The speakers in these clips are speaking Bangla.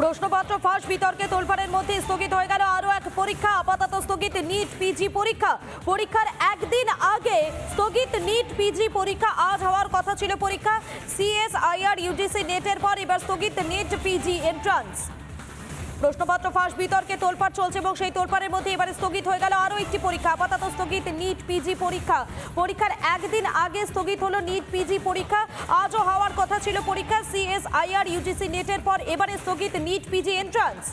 প্রশ্নপত্র ফাঁস বিতর্কে তোলপাড়ের মধ্যে স্থগিত হয়ে গেল আরো এক পরীক্ষা। আপাতত স্থগিত নিট পিজি পরীক্ষা। পরীক্ষার একদিন আগে স্থগিত নিট পিজি পরীক্ষা। আজ হওয়ার কথা ছিল পরীক্ষা। সিএসআইআর ইউজিসি নেটের পর এবার স্থগিত নিট পিজি এন্ট্রান্স। প্রশ্নপত্র ফাঁস বিতর্কে তোলপাড় চলছে এবং সেই তোলপাড়ের মধ্যে এবারে স্থগিত হয়ে গেল আরো একটি পরীক্ষা। আপাতত স্থগিত নিট পিজি পরীক্ষা। পরীক্ষার একদিন আগে স্থগিত হলো নিট পিজি পরীক্ষা। আজও হওয়ার কথা ছিল পরীক্ষা। সিএসআইআর ইউজিসি নেটের পর এবারে স্থগিত নিট পিজি এন্ট্রান্স।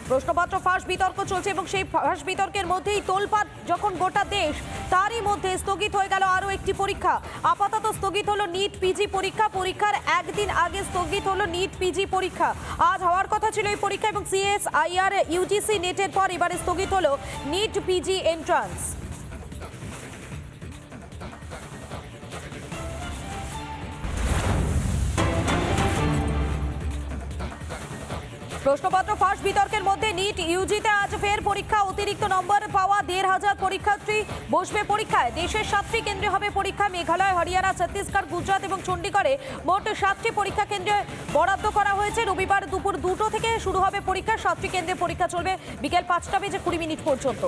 প্রশ্নপত্র ফাঁস বিতর্ক চলছে এবং সেই ফাঁস বিতর্কের মধ্যেই তোলপাড় যখন গোটা দেশ, তারই মধ্যে স্থগিত হয়ে গেল আরো একটি পরীক্ষা। আপাতত স্থগিত হলো নিট পিজি পরীক্ষা। পরীক্ষার একদিন আগে স্থগিত হলো নিট পিজি পরীক্ষা। আজ হওয়ার কথা ছিল এই পরীক্ষা এবং সিএসআইআর ইউজিসি নেটের পর এবারে স্থগিত হলো নিট পিজি এন্ট্রান্স। প্রশ্নপত্র ফাঁস বিতর্কের মধ্যে নিট ইউজিতে আজ ফের পরীক্ষা। অতিরিক্ত নম্বর পাওয়া ১৫০০ পরীক্ষার্থী বসবে পরীক্ষায়। দেশের ৭টি কেন্দ্রে হবে পরীক্ষা। মেঘালয়, হরিয়ানা, ছত্তিশগড়, গুজরাট এবং চণ্ডীগড়ে মোট ৭টি পরীক্ষা কেন্দ্রে বরাদ্দ করা হয়েছে। রবিবার দুপুর ২টো থেকে শুরু হবে পরীক্ষা। ৭টি কেন্দ্রে পরীক্ষা চলবে বিকেল ৫টা বেজে ২০ পর্যন্ত।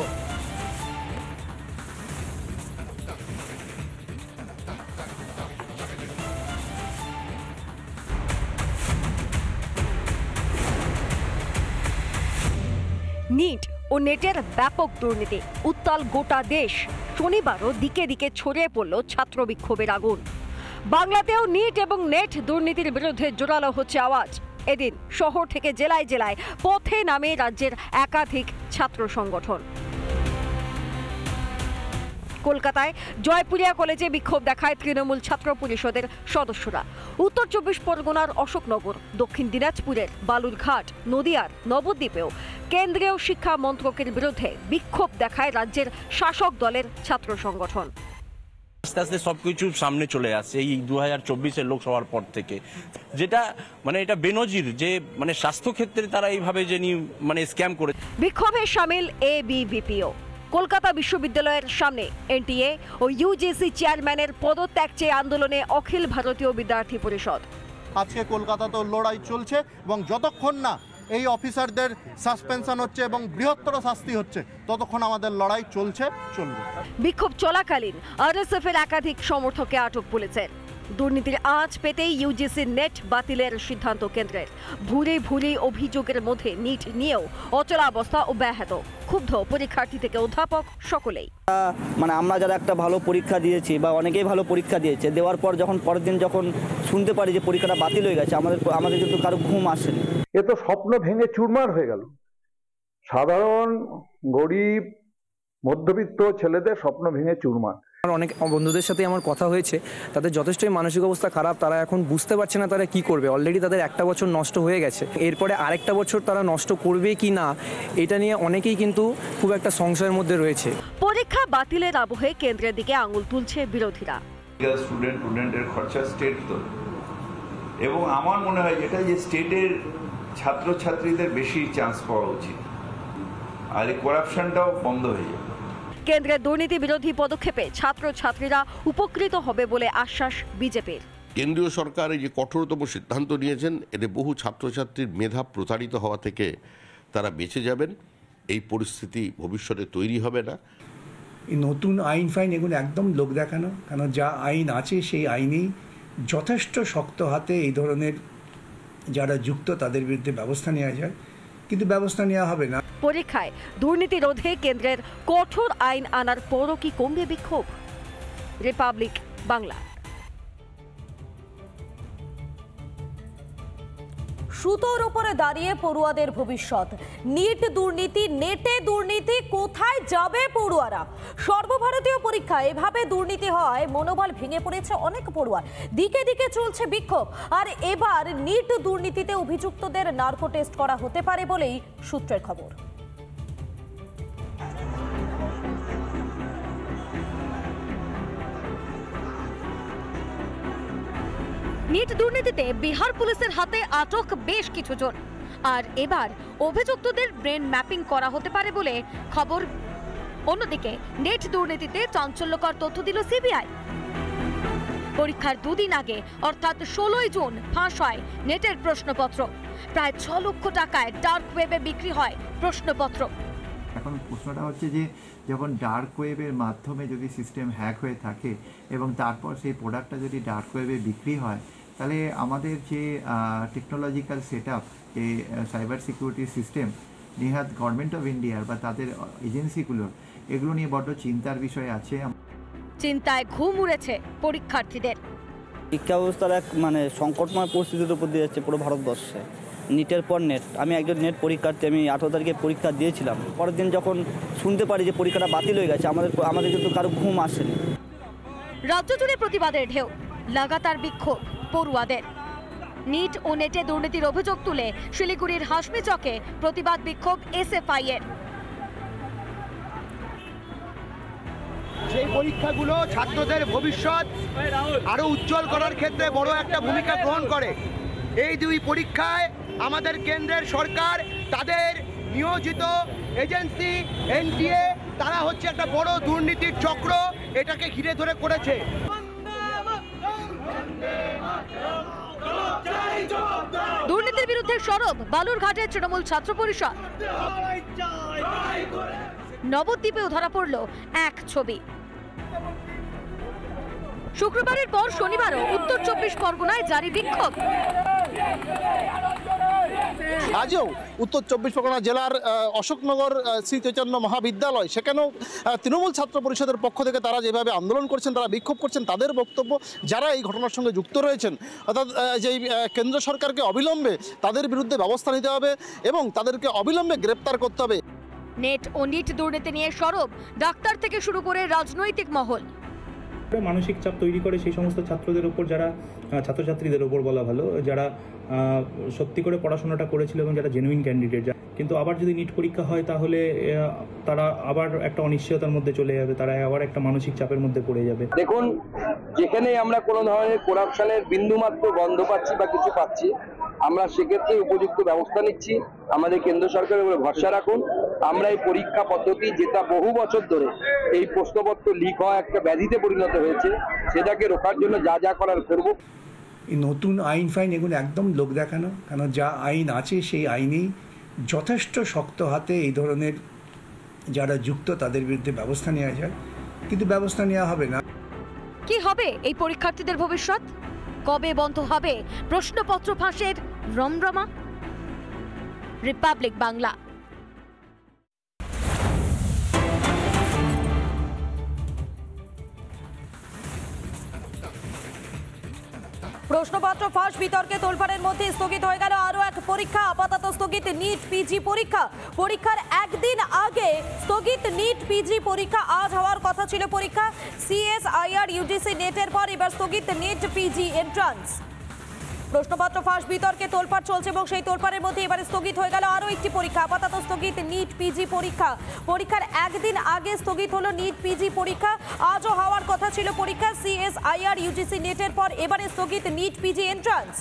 নিট ও নেটের ব্যাপক দুর্নীতি, উত্তাল গোটা দেশ। শনিবারও দিকে দিকে ছড়িয়ে পড়ল ছাত্র বিক্ষোভের আগুন। বাংলাতেও নিট এবং নেট দুর্নীতির বিরুদ্ধে জোরালো হচ্ছে আওয়াজ। এদিন শহর থেকে জেলায় জেলায় পথে নামে রাজ্যের একাধিক ছাত্র সংগঠন। কলকাতায় জয়পুরিয়া কলেজে বিক্ষোভ দেখায় তৃণমূল ছাত্র পরিষদের সদস্যরা। উত্তর ২৪ পরগনার অশোকনগর, দক্ষিণ দিনাজপুরের বালুরঘাট, নদিয়ার নবদ্বীপেও কেন্দ্রীয় শিক্ষা মন্ত্রকের বিরুদ্ধে বিক্ষোভ দেখায় রাজ্যের শাসক দলের ছাত্র সংগঠন। আস্তে আস্তে সবকিছু সামনে চলে আসছে এই ২০২৪-এর লোকসভার পর থেকে, যেটা এটা বেনজির যে স্বাস্থ্য ক্ষেত্রে তারা এইভাবে যে স্ক্যাম করে। বিক্ষোভে সামিল এবিভিপিও। কলকাতা বিশ্ববিদ্যালয়ের সামনে এনটিএ ও ইউজিসি চেয়ারম্যানের পদত্যাগ চেয়ে আন্দোলনে অখিল ভারতীয় বিদ্যার্থী পরিষদ। আজকে কলকাতাতেও লড়াই চলছে এবং যতক্ষণ না এই অফিসারদের সাসপেনশন হচ্ছে এবং বৃহত্তর শাস্তি হচ্ছে ততক্ষণ আমাদের লড়াই চলবে। বিক্ষোভ চলাকালীন আরএসএফ এর একাধিক সমর্থককে আটক পুলিশের। দুর্নীতির আঁচ পেতেই ইউজিসি নেট বাতিলের সিদ্ধান্ত কেন্দ্রের। ভুরি ভুরি অভিযোগের মধ্যে নিট নিয়েও অচলাবস্থা অব্যাহত। ক্ষুব্ধ পরীক্ষার্থী থেকে অধ্যাপক সকলেই। আমরা যারা একটা ভালো পরীক্ষা দিয়েছি বা অনেকেই ভালো পরীক্ষা দিয়েছে, দেওয়ার পর যখন পরের দিন যখন শুনতে পারি যে পরীক্ষাটা বাতিল হয়ে গেছে, আমাদের কিন্তু কারো ঘুম আসেনি। এ তো স্বপ্ন ভেঙে চুরমার হয়ে গেল। সাধারণ গরিব মধ্যবিত্ত ছেলেদের স্বপ্ন ভেঙে চুরমার। অনেক বন্ধুদের সাথে আমার কথা হয়েছে, তাদের যথেষ্টই মানসিক অবস্থা খারাপ। তারা এখন বুঝতে পারছে না তারা কি করবে। অলরেডি তাদের একটা বছর নষ্ট হয়ে গেছে, এরপরে আরেকটা বছর তারা নষ্ট করবে কি না এটা নিয়ে অনেকেই কিন্তু খুব একটা সংশয়ের মধ্যে রয়েছে। পরীক্ষা বাতিলের আবহে কেন্দ্রের দিকে আঙুল তুলছে বিরোধীরা। স্টুডেন্টের খরচা স্টেট তো, এবং আমার মনে হয় যেটা যে স্টেটের ছাত্রছাত্রীদের বেশি চান্স পাওয়া উচিত, আর এই করাপশনটাও বন্ধ হয়ে যাবে। কেন্দ্রের দুর্নীতি বিরোধী পদক্ষেপে ছাত্রছাত্রীরা উপকৃত হবে বলে আশ্বাস বিজেপির। কেন্দ্রীয় সরকার এই যে কঠোরতম সিদ্ধান্ত নিয়েছেন, এতে বহু ছাত্রছাত্রীর মেধা প্রতারিত হওয়া থেকে তারা বেঁচে যাবেন। এই পরিস্থিতি ভবিষ্যতে তৈরি হবে না। এই নতুন আইন ফাইন এগুলো একদম লোক দেখানো, কারণ যা আইন আছে সেই আইনেই যথেষ্ট শক্ত হাতে এই ধরনের যারা যুক্ত তাদের বিরুদ্ধে ব্যবস্থা নেওয়া যায়, কিন্তু ব্যবস্থা নেওয়া হবে না। পরীক্ষায় দুর্নীতি রোধে কেন্দ্রের কঠোর আইন আনার পরও কি কমবে বিক্ষোভ? রিপাবলিক বাংলা। সুতোর উপরে দাঁড়িয়ে পড়ুয়াদের ভবিষ্যৎ। নিট দুর্নীতি, নেটে দুর্নীতি, কোথায় যাবে পড়ুয়ারা? সর্বভারতীয় পরীক্ষা এভাবে দুর্নীতি হয় মনোবল ভেঙে পড়েছে অনেক পড়ুয়ার। দিকে দিকে চলছে বিক্ষোভ। আর এবার নিট দুর্নীতিতে অভিযুক্তদের নার্কো টেস্ট করা হতে পারে বলেই সূত্রের খবর। নিট দুর্নীতিতে বিহার পুলিশের হাতে আটক বেশ কিছু জন। আর এবার অভিযুক্তদের ব্রেন ম্যাপিং করা হতে পারে বলে খবর। অন্যদিকে নেট দুর্নীতিতে চাঞ্চল্যকর তথ্য দিল সিবিআই। পরীক্ষার দুদিন আগে অর্থাৎ 16ই জুন ফাঁস হয় নেটের প্রশ্নপত্র। প্রায় 6 লক্ষ টাকায় ডার্ক ওয়েবে বিক্রি হয় প্রশ্নপত্র। এখন প্রশ্নটা হচ্ছে যে যখন ডার্ক ওয়েবের মাধ্যমে যদি সিস্টেম হ্যাক হয়ে থাকে এবং তারপর সেই প্রোডাক্টটা যদি ডার্ক ওয়েবে বিক্রি হয়, তাহলে আমাদের যে টেকনোলজিক্যাল সেট আপ, এই cyber security system Nihat government of ইন্ডিয়ার বা তাদের এজেন্সিগুলোর এগুলো নিয়ে বড্ড চিন্তার বিষয় আছে। চিন্তায় ঘুম উড়েছে পরীক্ষার্থীদের। শিক্ষা ব্যবস্থার এক সংকটময় পরিস্থিতির উপর দিয়ে যাচ্ছে পুরো ভারতবর্ষে। নিটের পর নেট, আমি একজন নেট পরীক্ষার্থী, আমি 18 তারিখে পরীক্ষা দিয়েছিলাম। পরের দিন যখন শুনতে পারি যে পরীক্ষাটা বাতিল হয়ে গেছে, আমাদের কিন্তু কারো ঘুম আসেনি। রাজ্য জুড়ে প্রতিবাদের ঢেউ, লাগাতার বিক্ষোভ পড়ুয়াদের। নিট ও নেটে দুর্নীতির অভিযোগ তুলে শিলিগুড়ির হাসমি চকে প্রতিবাদ বিক্ষোভ এসএফআই এর। সেই পরীক্ষাগুলো ছাত্রদের ভবিষ্যৎ আরো উজ্জ্বল করার ক্ষেত্রে বড় একটা ভূমিকা গ্রহণ করে। এই দুই পরীক্ষায় আমাদের কেন্দ্রের সরকার তাদের নিয়োজিত এজেন্সি এনটিএ তারা হচ্ছে একটা বড় দুর্নীতির চক্র, এটাকে ঘিরে ধরে করেছে। দুর্নীতির বিরুদ্ধে সরব বালুরঘাটের তৃণমূল ছাত্র পরিষদ। নবদ্বীপেও ধরা পড়ল এক ছবি। শুক্রবারের পর শনিবারও উত্তর 24 পরগনায় জারি বিক্ষোভ। আজও উত্তর 24 পরগনা জেলার অশোকনগর শ্রী চৈতন্য মহাবিদ্যালয়, সেখানেও তৃণমূল ছাত্র পরিষদের পক্ষ থেকে তারা যেভাবে আন্দোলন করছেন, তারা বিক্ষোভ করছেন, তাদের বক্তব্য যারা এই ঘটনার সঙ্গে যুক্ত রয়েছেন, অর্থাৎ যেই কেন্দ্র সরকারকে অবিলম্বে তাদের বিরুদ্ধে ব্যবস্থা নিতে হবে এবং তাদেরকে অবিলম্বে গ্রেপ্তার করতে হবে। নেট ও নিট দুর্নীতি নিয়ে সরব ডাক্তার থেকে শুরু করে রাজনৈতিক মহল। মানসিক চাপ তৈরি করে সেই সমস্ত ছাত্রদের উপর, যারা ছাত্রছাত্রীদের উপর বলা ভালো, যারা সত্যি করে পড়াশোনাটা করেছিল এবং যারা জেনুইন ক্যান্ডিডেট। কিন্তু আবার যদি নিট পরীক্ষা হয় তাহলে তারা আবার একটা অনিশ্চয়তার মধ্যে চলে যাবে, তারা আবার একটা মানসিক চাপের মধ্যে পড়ে যাবে। দেখুন, যেখানে আমরা কোনো ধরনের করাপশনের বিন্দুমাত্র গন্ধ পাচ্ছি বা কিছু পাচ্ছি, আমরা সেক্ষেত্রে উপযুক্ত ব্যবস্থা নিচ্ছি। আমাদের কেন্দ্র সরকারের উপরে ভরসা রাখুন। আমরা এই পরীক্ষা পদ্ধতি, যেটা বহু বছর ধরে এই প্রশ্নপত্র লিক হওয়া একটা ব্যাধিতে পরিণত হয়েছে, সেটাকে রোখার জন্য যা যা করার করব। এই নতুন আইন ফাইন এগুলো একদম লোক দেখানো, কেন যা আইন আছে সেই আইনেই যথেষ্ট শক্ত হাতে এই ধরনের যারা যুক্ত তাদের বিরুদ্ধে ব্যবস্থা নেওয়া যায়, কিন্তু ব্যবস্থা নেওয়া হবে না। কি হবে এই পরীক্ষার্থীদের ভবিষ্যৎ? কবে বন্ধ হবে প্রশ্নপত্র ফাঁসের রমরমা? রিপাবলিক বাংলা। প্রশ্নপত্র ফাঁস বিতর্কে তোলপাড়ের মধ্যে স্থগিত হয়ে গেল আরও এক পরীক্ষা। আপাতত স্থগিত নিট পিজি পরীক্ষা। পরীক্ষার একদিন আগে স্থগিত নিট পিজি পরীক্ষা। আজ হওয়ার কথা ছিল পরীক্ষা। সিএসআইআর ইউজিসি নেটের পর এবার স্থগিত নিট পিজি এন্ট্রান্স। প্রশ্নপত্র ফাঁস বিতর্কে তোলপাড় চলছে এবং সেই তোলপাড়ের মধ্যে এবারে স্থগিত হয়ে গেল আরও একটি পরীক্ষা। আপাতত স্থগিত নিট পিজি পরীক্ষা। পরীক্ষার একদিন আগে স্থগিত হলো নিট পিজি পরীক্ষা। আজও হওয়ার কথা ছিল পরীক্ষা। সিএসআইআর ইউজিসি নেটের পর এবারে স্থগিত নিট পিজি এন্ট্রান্স।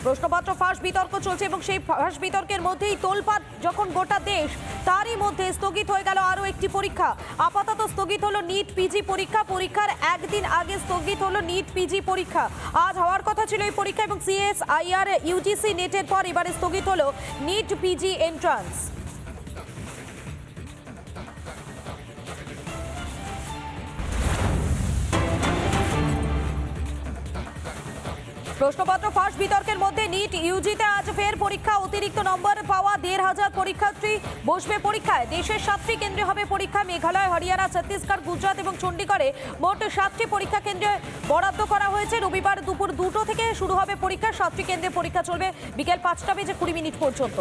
প্রশ্নপত্র ফাঁস বিতর্ক চলছে এবং সেই ফাঁস বিতর্কের মধ্যেই তোলপাড় যখন গোটা দেশ, তারই মধ্যে স্থগিত হয়ে গেল আরও একটি পরীক্ষা। আপাতত স্থগিত হলো নিট পিজি পরীক্ষা। পরীক্ষার একদিন আগে স্থগিত হলো নিট পিজি পরীক্ষা। আজ হওয়ার কথা ছিল এই পরীক্ষা এবং সিএসআইআর ইউজিসি নেটের পর এবারে স্থগিত হলো নিট পিজি এন্ট্রান্স। প্রশ্নপত্র ফাঁস বিতর্কের মধ্যে নিট ইউজিতে আজ ফের পরীক্ষা। অতিরিক্ত নম্বর পাওয়া ১৫০০ পরীক্ষার্থী বসবে পরীক্ষায়। দেশের ৭টি কেন্দ্রে হবে পরীক্ষা। মেঘালয়, হরিয়ানা, ছত্তিশগড়, গুজরাট এবং চণ্ডীগড়ে মোট ৭টি পরীক্ষা কেন্দ্রে বরাদ্দ করা হয়েছে। রবিবার দুপুর 2টো থেকে শুরু হবে পরীক্ষা। ৭টি কেন্দ্রে পরীক্ষা চলবে বিকেল ৫টা বেজে 20 মিনিট পর্যন্ত।